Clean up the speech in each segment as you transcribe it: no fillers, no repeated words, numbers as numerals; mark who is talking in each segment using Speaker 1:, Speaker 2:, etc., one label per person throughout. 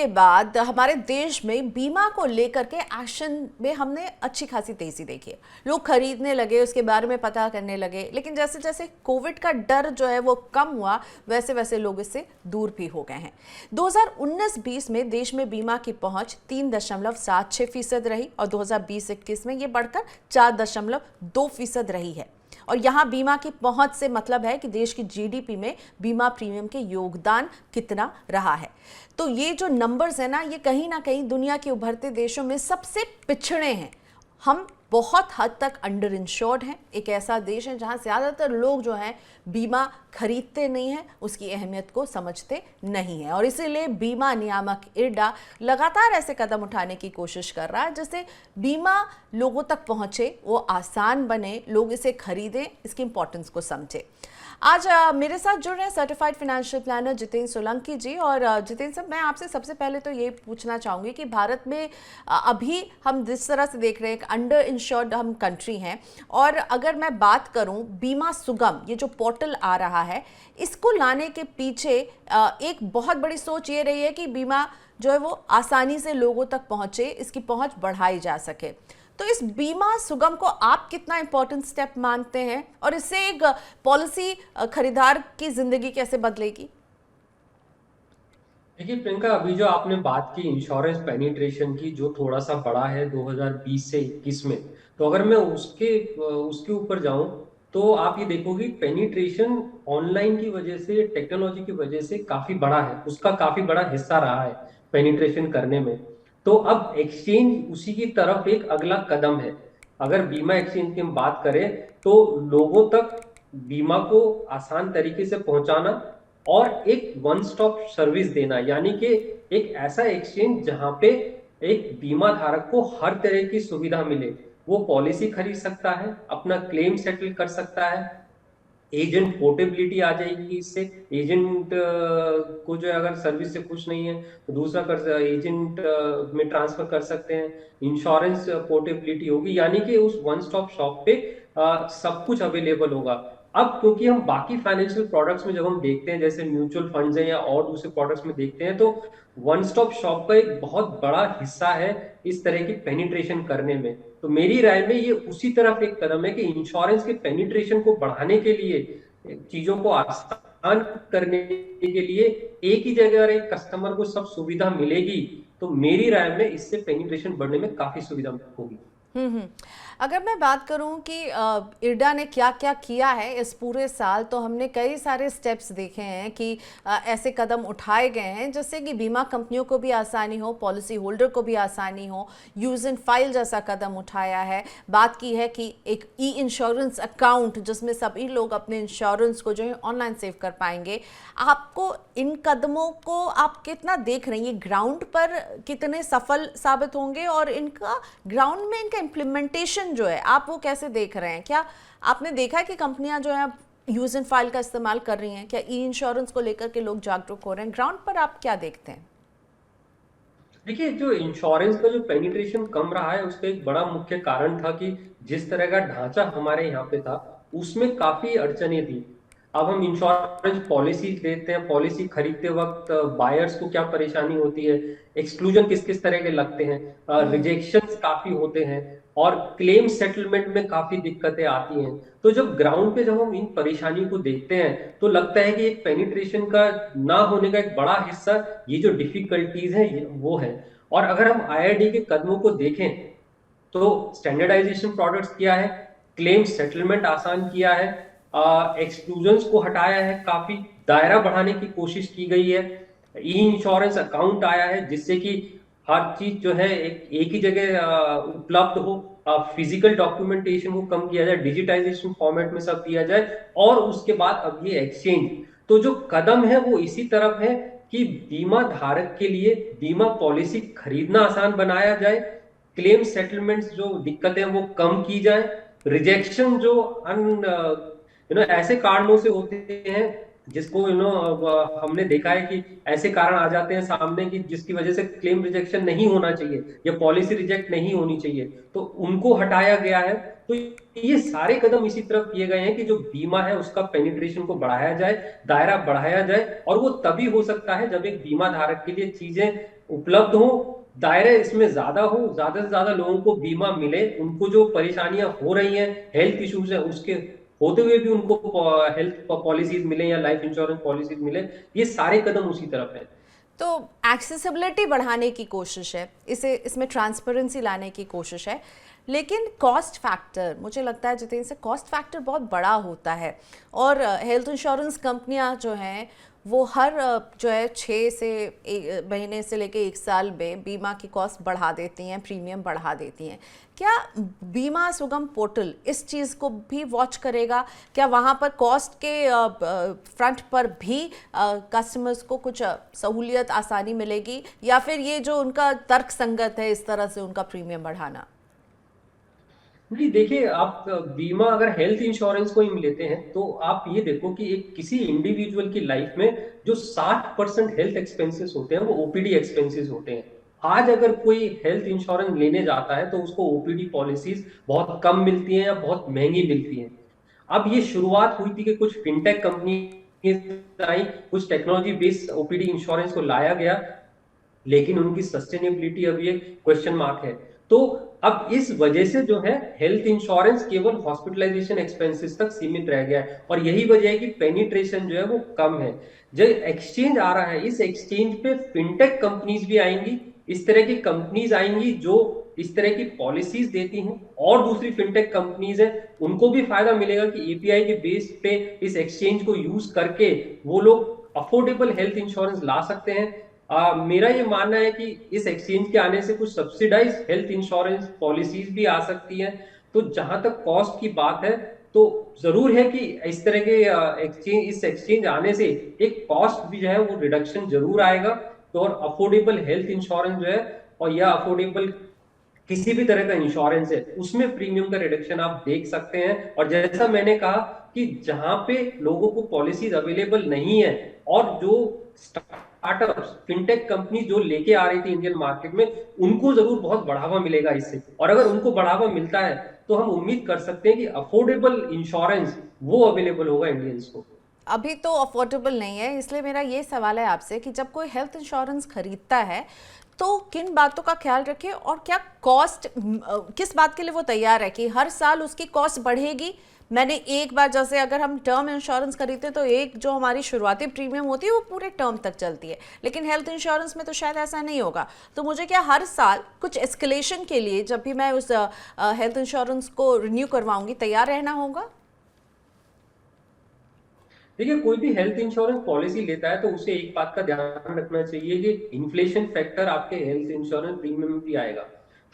Speaker 1: के बाद हमारे देश में बीमा को लेकर के एक्शन में हमने अच्छी खासी तेजी देखी है। लोग खरीदने लगे, उसके बारे में पता करने लगे, लेकिन जैसे जैसे कोविड का डर जो है वो कम हुआ, वैसे वैसे लोग इससे दूर भी हो गए हैं। 2019-20 में देश में बीमा की पहुंच 3.76% रही और 2020-21 में ये बढ़कर 4.2% रही है। और यहाँ बीमा की पहुंच से मतलब है कि देश की जीडीपी में बीमा प्रीमियम के योगदान कितना रहा है। तो ये जो नंबर्स है ना कहीं दुनिया के उभरते देशों में सबसे पिछड़े हैं। हम बहुत हद तक अंडर इंश्योर्ड हैं। एक ऐसा देश है जहां ज़्यादातर लोग जो हैं बीमा खरीदते नहीं हैं, उसकी अहमियत को समझते नहीं हैं, और इसीलिए बीमा नियामक इरडा लगातार ऐसे कदम उठाने की कोशिश कर रहा है जिससे बीमा लोगों तक पहुंचे, वो आसान बने, लोग इसे खरीदें, इसकी इंपॉर्टेंस को समझे। आज मेरे साथ जुड़ रहे हैं certified financial planner Jitendra Solanki ji. और जितेंद्र साहब, मैं आपसे सबसे पहले तो ये पूछना चाहूँगी कि भारत में अभी हम जिस तरह से देख रहे हैं, एक अंडर इंश्योर्ड हम कंट्री हैं, और अगर मैं बात करूं बीमा सुगम, ये जो पोर्टल आ रहा है, इसको लाने के पीछे एक बहुत बड़ी सोच ये रही है कि बीमा जो है वो आसानी से लोगों तक पहुंचे, इसकी पहुंच बढ़ाई जा सके। तो इस बीमा सुगम को आप कितना इंपॉर्टेंट स्टेप मानते हैं, और इससे एक पॉलिसी खरीदार की जिंदगी कैसे बदलेगी?
Speaker 2: देखिए प्रियंका, अभी जो आपने बात की इंश्योरेंस पेनिट्रेशन की, जो थोड़ा सा बढ़ा है 2020 से 21 में, तो अगर मैं उसके ऊपर जाऊं तो आप ये देखोगे पेनिट्रेशन ऑनलाइन की वजह से, टेक्नोलॉजी की वजह से काफी बड़ा है, उसका काफी बड़ा हिस्सा रहा है पेनिट्रेशन करने में। तो अब एक्सचेंज उसी की तरफ एक अगला कदम है। अगर बीमा एक्सचेंज की हम बात करें तो लोगों तक बीमा को आसान तरीके से पहुंचाना और एक वन स्टॉप सर्विस देना, यानी कि एक ऐसा एक्सचेंज जहां पे एक बीमा धारक को हर तरह की सुविधा मिले। वो पॉलिसी खरीद सकता है, अपना क्लेम सेटल कर सकता है, एजेंट पोर्टेबिलिटी आ जाएगी इससे। एजेंट को जो है अगर सर्विस से खुश नहीं है तो दूसरा कर एजेंट में ट्रांसफर कर सकते हैं। इंश्योरेंस पोर्टेबिलिटी होगी, यानी कि उस वन स्टॉप शॉप पे सब कुछ अवेलेबल होगा। अब क्योंकि हम बाकी फाइनेंशियल प्रोडक्ट्स में जब हम देखते हैं, जैसे म्यूचुअल फंड्स हैं या और दूसरे प्रोडक्ट्स में देखते हैं, तो वन स्टॉप शॉप का एक बहुत बड़ा हिस्सा है इस तरह की पेनिट्रेशन करने में। तो मेरी राय में ये उसी तरफ एक कदम है कि इंश्योरेंस के पेनिट्रेशन को बढ़ाने के लिए, चीजों को आसान करने के लिए, एक ही जगह अगर एक कस्टमर को सब सुविधा मिलेगी तो मेरी राय में इससे पेनिट्रेशन बढ़ने में काफी सुविधा होगी।
Speaker 1: हम्म। अगर मैं बात करूं कि इरडा ने क्या क्या किया है इस पूरे साल, तो हमने कई सारे स्टेप्स देखे हैं कि ऐसे कदम उठाए गए हैं जिससे कि बीमा कंपनियों को भी आसानी हो, पॉलिसी होल्डर को भी आसानी हो। यूज एंड फाइल जैसा कदम उठाया है, बात की है कि एक ई इंश्योरेंस अकाउंट जिसमें सभी लोग अपने इंश्योरेंस को जो है ऑनलाइन सेव कर पाएंगे। आपको इन कदमों को आप कितना देख रहे हैं, ये ग्राउंड पर कितने सफल साबित होंगे, और इनका ग्राउंड में इनका इम्प्लीमेंटेशन जो है आप वो कैसे देख रहे हैं? क्या आपने देखा है कि कंपनियां जो है यूज एंड फाइल का इस्तेमाल कर रही हैं? क्या ई इंश्योरेंस को लेकर के लोग जागरूक हो रहे हैं? ग्राउंड पर आप क्या देखते हैं?
Speaker 2: देखिए, जो इंश्योरेंस का जो पेनिट्रेशन कम रहा है उसका एक बड़ा मुख्य कारण था कि जिस तरह का ढांचा हमारे यहाँ पे था उसमें काफी अड़चने थी। अब हम इंश्योरेंस पॉलिसी लेते हैं, पॉलिसी खरीदते वक्त बायर्स को क्या परेशानी होती है, एक्सक्लूजन किस किस तरह के लगते हैं, रिजेक्शंस काफी होते हैं, और क्लेम सेटलमेंट में काफी दिक्कतें आती हैं। तो जब ग्राउंड पे जब हम इन परेशानियों को देखते हैं तो लगता है कि एक पेनिट्रेशन का ना होने का एक बड़ा हिस्सा ये जो डिफिकल्टीज है वो है। और अगर हम आईआरडी के कदमों को देखें तो स्टैंडर्डाइजेशन प्रोडक्ट्स किया है, क्लेम सेटलमेंट आसान किया है, एक्सक्लूजन्स को हटाया है, काफी दायरा बढ़ाने की कोशिश की गई है, ई इंश्योरेंस अकाउंट आया है जिससे कि हर चीज जो है एक ही जगह उपलब्ध हो, फिजिकल डॉक्यूमेंटेशन को कम किया जाए, डिजिटाइजेशन फॉर्मेट में सब दिया जाए, और उसके बाद अब ये एक्सचेंज। तो जो कदम है वो इसी तरफ है कि बीमा धारक के लिए बीमा पॉलिसी खरीदना आसान बनाया जाए, क्लेम सेटलमेंट्स जो दिक्कतें हैं वो कम की जाए, रिजेक्शन जो ऐसे कारणों से होते हैं जिसको हमने देखा है कि ऐसे कारण आ जाते हैं सामने कि जिसकी वजह से क्लेम रिजेक्शन नहीं होना चाहिए या पॉलिसी रिजेक्ट नहीं होनी चाहिए, तो उनको हटाया गया है। तो ये सारे कदम इसी तरफ किए गए हैं कि जो बीमा है उसका पेनिट्रेशन को बढ़ाया जाए, दायरा बढ़ाया जाए, और वो तभी हो सकता है जब एक बीमा धारक के लिए चीजें उपलब्ध हो, दायरे इसमें ज्यादा हो, ज्यादा से ज्यादा लोगों को बीमा मिले, उनको जो परेशानियां हो रही हैं, हेल्थ इश्यूज है, उसके होते हुए भी उनको हेल्थ पॉलिसीज मिले या लाइफ इंश्योरेंस पॉलिसीज मिले। ये सारे कदम उसी तरफ है।
Speaker 1: तो एक्सेसिबिलिटी बढ़ाने की कोशिश है, इसे इसमें ट्रांसपेरेंसी लाने की कोशिश है, लेकिन कॉस्ट फैक्टर, मुझे लगता है जितेंद्र से, कॉस्ट फैक्टर बहुत बड़ा होता है। और हेल्थ इंश्योरेंस कंपनियां जो हैं वो हर जो है 6 महीने से लेके 1 साल में बीमा की कॉस्ट बढ़ा देती हैं, प्रीमियम बढ़ा देती हैं। क्या बीमा सुगम पोर्टल इस चीज़ को भी वॉच करेगा? क्या वहाँ पर कॉस्ट के फ्रंट पर भी कस्टमर्स को कुछ सहूलियत, आसानी मिलेगी, या फिर ये जो उनका तर्क संगत है इस तरह से उनका प्रीमियम बढ़ाना?
Speaker 2: जी देखिए, आप बीमा अगर हेल्थ इंश्योरेंस को ही लेते हैं तो आप ये देखो कि एक किसी इंडिविजुअल की लाइफ में जो 60% हेल्थ एक्सपेंसेस होते हैं वो ओपीडी एक्सपेंसेस होते हैं। आज अगर कोई हेल्थ इंश्योरेंस लेने जाता है तो उसको ओपीडी पॉलिसीज बहुत कम मिलती हैं या बहुत महंगी मिलती हैं। अब ये शुरुआत हुई थी कि कुछ फिनटेक कंपनी आई, कुछ टेक्नोलॉजी बेस्ड ओपीडी इंश्योरेंस को लाया गया, लेकिन उनकी सस्टेनेबिलिटी अभी एक क्वेश्चन मार्क है। तो अब इस वजह से जो है हेल्थ इंश्योरेंस केवल हॉस्पिटलाइजेशन एक्सपेंसेस तक सीमित रह गया है, और यही वजह है कि पेनिट्रेशन जो है वो कम है। जो एक्सचेंज आ रहा है, इस एक्सचेंज पे फिनटेक कंपनीज भी आएंगी, इस तरह की कंपनीज आएंगी जो इस तरह की पॉलिसीज देती हैं, और दूसरी फिनटेक कंपनीज हैं उनको भी फायदा मिलेगा कि एपीआई के बेस पे इस एक्सचेंज को यूज करके वो लोग अफोर्डेबल हेल्थ इंश्योरेंस ला सकते हैं। मेरा ये मानना है कि इस एक्सचेंज के आने से कुछ सब्सिडाइज हेल्थ इंश्योरेंस पॉलिसीज भी आ सकती हैं। तो जहां तक कॉस्ट की बात है, तो जरूर है कि इस तरह के एक्सचेंज, इस एक्सचेंज आने से एक कॉस्ट भी जो है वो रिडक्शन जरूर आएगा। तो और अफोर्डेबल हेल्थ इंश्योरेंस जो है, और या अफोर्डेबल किसी भी तरह का इंश्योरेंस है, उसमें प्रीमियम का रिडक्शन आप देख सकते हैं। और जैसा मैंने कहा कि जहां पे लोगों को पॉलिसीज अवेलेबल नहीं है, और जो स्टार्टअप्स फिनटेक कंपनी जो लेके आ रही थी इंडियन मार्केट में, उनको जरूर बहुत बढ़ावा मिलेगा इससे। और अगर उनको बढ़ावा मिलता है तो हम उम्मीद कर सकते हैं कि अफोर्डेबल इंश्योरेंस वो अवेलेबल होगा इंडियंस को।
Speaker 1: अभी तो अफोर्डेबल नहीं है, इसलिए मेरा ये सवाल है आपसे कि जब कोई हेल्थ इंश्योरेंस खरीदता है तो किन बातों का ख्याल रखे, और क्या कॉस्ट, किस बात के लिए वो तैयार है कि हर साल उसकी कॉस्ट बढ़ेगी? मैंने एक बार, जैसे अगर हम टर्म इंश्योरेंस खरीदते हैं तो एक जो हमारी शुरुआती प्रीमियम होती है वो पूरे टर्म तक चलती है, लेकिन हेल्थ इंश्योरेंस में तो शायद ऐसा नहीं होगा। तो मुझे क्या हर साल कुछ एस्केलेशन के लिए, जब भी मैं उस हेल्थ इंश्योरेंस को रिन्यू करवाऊंगी, तैयार रहना होगा?
Speaker 2: देखिए, कोई भी हेल्थ इंश्योरेंस पॉलिसी लेता है तो उसे एक बात का ध्यान रखना चाहिए कि इन्फ्लेशन फैक्टर आपके हेल्थ इंश्योरेंस प्रीमियम में भी आएगा।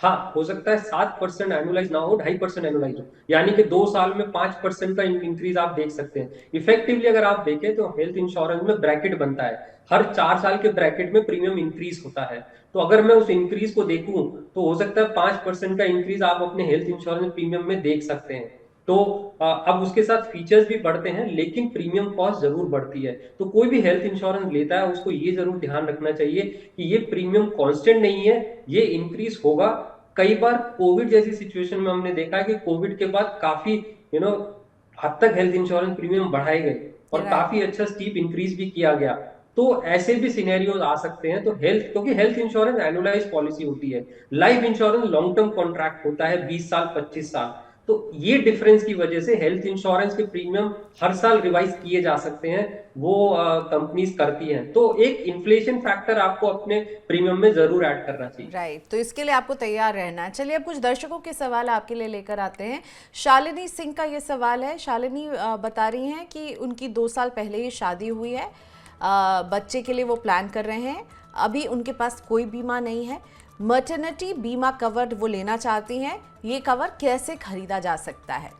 Speaker 2: हाँ, हो सकता है 7% एनुलाइज ना हो, 2.5% एनुलाइज हो, यानी कि 2 साल में 5% का इंक्रीज आप देख सकते हैं। इफेक्टिवली अगर आप देखें तो हेल्थ इंश्योरेंस में ब्रैकेट बनता है, हर 4 साल के ब्रैकेट में प्रीमियम इंक्रीज होता है। तो अगर मैं उस इंक्रीज को देखूं तो हो सकता है 5% का इंक्रीज आप अपने हेल्थ इंश्योरेंस प्रीमियम में देख सकते हैं। तो अब उसके साथ फीचर्स भी बढ़ते हैं, लेकिन प्रीमियम कॉस्ट जरूर बढ़ती है। तो कोई भी हेल्थ इंश्योरेंस लेता है उसको ये जरूर ध्यान रखना चाहिए कि ये प्रीमियम कांस्टेंट नहीं है, ये इंक्रीज होगा। कई बार कोविड जैसी सिचुएशन में हमने देखा है कि कोविड के बाद काफी हद तक हेल्थ इंश्योरेंस प्रीमियम बढ़ाए गए, और
Speaker 1: राइट।
Speaker 2: काफी अच्छा स्टीप इंक्रीज भी किया गया। तो ऐसे भी सिनेरियोज आ सकते हैं। तो हेल्थ, क्योंकि हेल्थ इंश्योरेंस एनुलाइज पॉलिसी होती है, life insurance long term contract होता है, 20 साल 25 साल। तो ये डिफरेंस की वजह से हेल्थ इंश्योरेंस के प्रीमियम हर साल रिवाइज किए जा सकते हैं, वो कंपनीज करती हैं। तो एक इन्फ्लेशन फैक्टर आपको अपने प्रीमियम में जरूर ऐड करना चाहिए।
Speaker 1: राइट, तो इसके लिए आपको तैयार रहना है। चलिए अब कुछ दर्शकों के सवाल आपके लिए लेकर आते हैं। शालिनी सिंह का ये सवाल है। शालिनी बता रही हैं कि उनकी 2 साल पहले ही शादी हुई है, बच्चे के लिए वो प्लान कर रहे हैं, अभी उनके पास कोई बीमा नहीं है, मटर्निटी बीमा कवर वो लेना चाहती हैं, ये कवर कैसे खरीदा जा सकता है?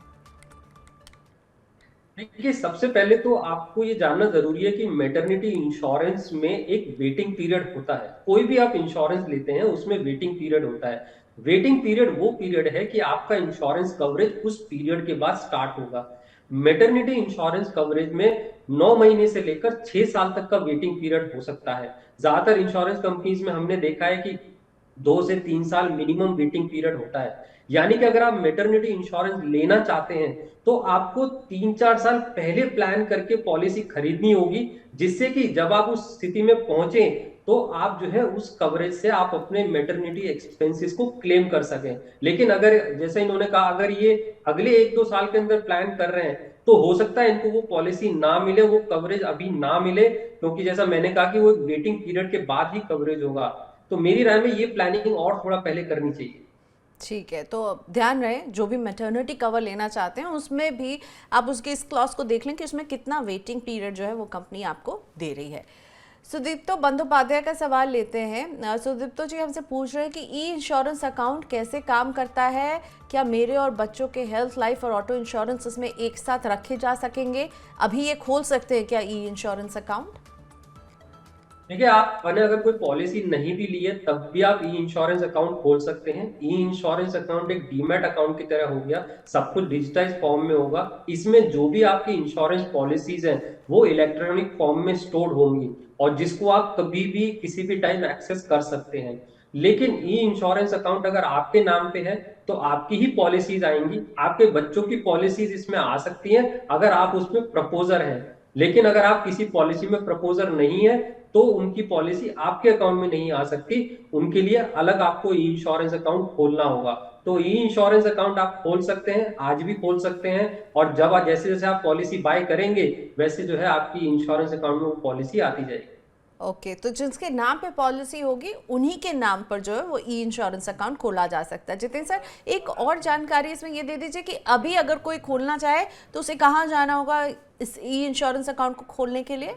Speaker 2: देखिए, सबसे पहले तो आपको ये जानना जरूरी है कि मैटरनिटी इंश्योरेंस में एक वेटिंग पीरियड होता है। कोई भी आप इंश्योरेंस लेते हैं उसमें वेटिंग पीरियड होता है। वेटिंग पीरियड वो पीरियड है कि आपका इंश्योरेंस कवरेज उस पीरियड के बाद स्टार्ट होगा। मैटरनिटी इंश्योरेंस कवरेज में 9 महीने से लेकर 6 साल तक का वेटिंग पीरियड हो सकता है। ज्यादातर इंश्योरेंस कंपनीज में हमने देखा है कि 2 से 3 साल मिनिमम वेटिंग पीरियड होता है। यानी कि अगर आप मैटरनिटी इंश्योरेंस लेना चाहते हैं तो आपको 3-4 साल पहले प्लान करके पॉलिसी खरीदनी होगी, जिससे कि जब आप उस स्थिति में पहुंचे तो आप जो है उस कवरेज से आप अपने मैटरनिटी एक्सपेंसेस को क्लेम कर सकें। लेकिन अगर जैसे इन्होंने कहा अगर ये अगले 1-2 साल के अंदर प्लान कर रहे हैं तो हो सकता है इनको वो पॉलिसी ना मिले, वो कवरेज अभी ना मिले, क्योंकि जैसा मैंने कहा कि वो वेटिंग पीरियड के बाद ही कवरेज होगा। तो मेरी राय में ये प्लानिंग और थोड़ा पहले करनी चाहिए।
Speaker 1: ठीक है, तो ध्यान रहे जो भी मैटरनिटी कवर लेना चाहते हैं उसमें भी आप उसके इस क्लॉज को देख लें कि उसमें कितना वेटिंग पीरियड जो है वो कंपनी आपको दे रही है। सुदीप्तो बंदोपाध्याय का सवाल लेते हैं। सुदीप्तो जी हमसे पूछ रहे हैं कि ई इंश्योरेंस अकाउंट कैसे काम करता है, क्या मेरे और बच्चों के हेल्थ, लाइफ और ऑटो इंश्योरेंस इसमें एक साथ रखे जा सकेंगे? अभी ये खोल सकते हैं क्या ई इंश्योरेंस अकाउंट?
Speaker 2: देखिए, आपने अगर कोई पॉलिसी नहीं भी ली है तब भी आप ई इंश्योरेंस अकाउंट खोल सकते हैं। ई इंश्योरेंस अकाउंट एक डीमैट अकाउंट की तरह हो गया, सब कुछ डिजिटाइज फॉर्म में होगा। इसमें जो भी आपकी इंश्योरेंस पॉलिसीज हैं वो इलेक्ट्रॉनिक फॉर्म में स्टोर होंगी और जिसको आप कभी भी किसी भी टाइम एक्सेस कर सकते हैं। लेकिन ई इंश्योरेंस अकाउंट अगर आपके नाम पे है तो आपकी ही पॉलिसीज आएंगी, आपके बच्चों की पॉलिसीज इसमें आ सकती हैं अगर आप उसमें प्रपोजर हैं। लेकिन अगर आप किसी पॉलिसी में प्रपोजर नहीं है तो उनकी पॉलिसी आपके अकाउंट में नहीं आ सकती, उनके लिए अलग आपको ई इंश्योरेंस अकाउंट खोलना होगा। तो ई इंश्योरेंस अकाउंट आप खोल सकते हैं, आज भी खोल सकते हैं, और जब जैसे जैसे आप पॉलिसी बाय करेंगे वैसे जो है आपकी इंश्योरेंस अकाउंट में वो पॉलिसी आती जाएगी।
Speaker 1: ओके, तो जिसके नाम पे पॉलिसी होगी उन्हीं के नाम पर जो है वो ई इंश्योरेंस अकाउंट खोला जा सकता है। जितेंद्र सर, एक और जानकारी इसमें ये दे दीजिए कि अभी अगर कोई खोलना चाहे तो उसे कहाँ जाना होगा इस ई इंश्योरेंस अकाउंट को खोलने के लिए?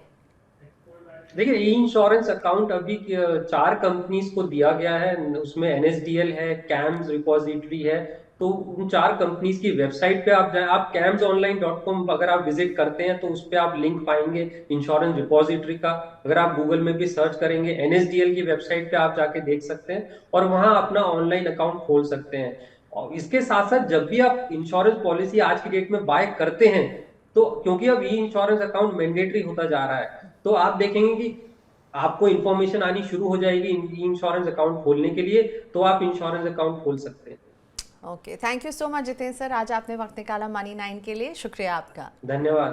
Speaker 2: देखिए, ई इंश्योरेंस अकाउंट अभी 4 कंपनीज को दिया गया है, उसमें एनएसडीएल है, कैम्स रिपोजिटरी है। तो उन 4 कंपनीज की वेबसाइट पे आप जाए, आप camsonline.com अगर आप विजिट करते हैं तो उस पे आप लिंक पाएंगे इंश्योरेंस रिपोजिटरी का। अगर आप गूगल में भी सर्च करेंगे एनएसडीएल की वेबसाइट पे आप जाके देख सकते हैं और वहां अपना ऑनलाइन अकाउंट खोल सकते हैं। और इसके साथ साथ जब भी आप इंश्योरेंस पॉलिसी आज की डेट में बाय करते हैं तो क्योंकि अब ई इंश्योरेंस अकाउंट मैंडेटरी होता जा रहा है तो आप देखेंगे कि आपको इंफॉर्मेशन आनी शुरू हो जाएगी इंश्योरेंस अकाउंट खोलने के लिए, तो आप इंश्योरेंस अकाउंट खोल सकते हैं।
Speaker 1: Okay, thank you so much Jitendra sir, आज आपने वक्त निकाला मनी 9 के लिए, शुक्रिया आपका।
Speaker 2: धन्यवाद।